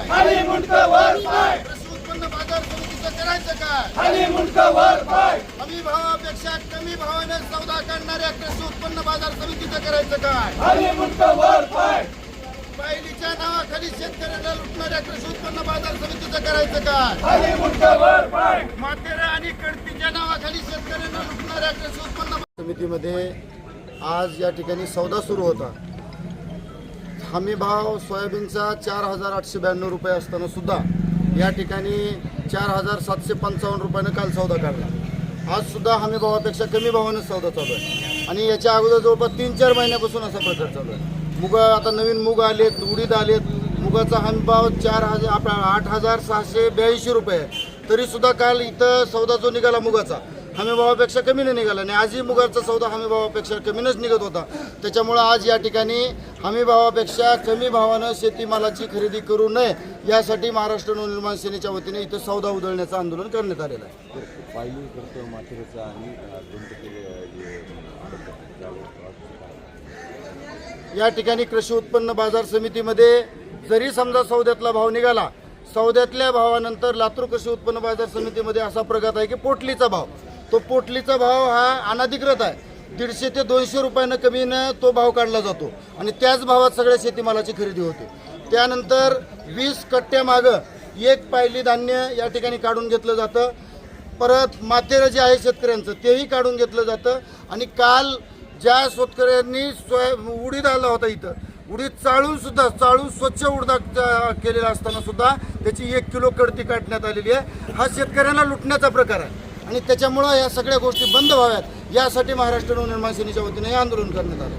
खाली मुंडक वर पाय, कृषी उत्पन्न बाजार समितीचं करायचं काय? खाली मुंडक वर पाय, हमी भावापेक्षा कमी भावाने सौदा करणाऱ्या कृषी उत्पन्न बाजार समितीचं करायचं काय? खाली मुंडक वर पाय, पायलीच्या नावाखाली शेतकऱ्यांना लुटणाऱ्या कृषी उत्पन्न बाजार समितीचं करायचं काय? खाली मुंडक वर पाय, मातेरा आणि कडतीच्या नावाखाली शेतकऱ्यांना लुटणाऱ्या कृषी उत्पन्न बाजार समितीमध्ये आज या ठिकाणी सौदा सुरू होता. हमी भाव सोयाबीनचा 4,892 रुपये असताना सुद्धा या ठिकाणी 4,755 रुपयानं काल सौदा काढला. आज सुद्धा हमी भावापेक्षा कमी भावानं सौदा चालू आहे आणि याच्या अगोदर जवळपास 3-4 महिन्यापासून असा प्रकार चालू आहे. आता नवीन मूग आलेत, उडीद आलेत. मुगाचा हमी भाव 8,682 रुपये आहे. तरीसुद्धा काल इथं सौदा जो निघाला मुगाचा हमी भावापेक्षा कमीने निघाला आणि आजही मुगाचा सौदा हमी भावापेक्षा कमीनच निघत होता. त्याच्यामुळं आज या ठिकाणी हमी भावापेक्षा कमी भावानं शेतीमालाची खरेदी करू नये यासाठी महाराष्ट्र नवनिर्माण सेनेच्या वतीने इथं सौदा उधळण्याचं आंदोलन करण्यात आलेलं आहे. या ठिकाणी कृषी उत्पन्न बाजार समितीमध्ये जरी समजा सौद्यातला भाव निघाला, सौद्यातल्या भावानंतर लातूर कृषी उत्पन्न बाजार समितीमध्ये असा प्रघात आहे की पोटलीचा भाव, तो पोटलीचा भाव हा अनधिकृत आहे. 150 ते 200 रुपयानं कमीनं तो भाव काढला जातो आणि त्याच भावात सगळ्या शेतीमालाची खरेदी होते. त्यानंतर 20 कट्ट्यामागं एक पायली धान्य या ठिकाणी काढून घेतलं जातं. परत मातेरं जे आहे शेतकऱ्यांचं तेही काढून घेतलं जातं आणि काल ज्या शेतकऱ्यांनी उडीद आला होता इथं, उडीद चाळून स्वच्छ उडदा केलेला असताना सुद्धा त्याची 1 किलो कडती काढण्यात आलेली आहे. हा शेतकऱ्यांना लुटण्याचा प्रकार आहे आणि त्याच्यामुळं या सगळ्या गोष्टी बंद व्हाव्यात यासाठी महाराष्ट्र नवनिर्माण सेनेच्या वतीने हे आंदोलन करण्यात आलं.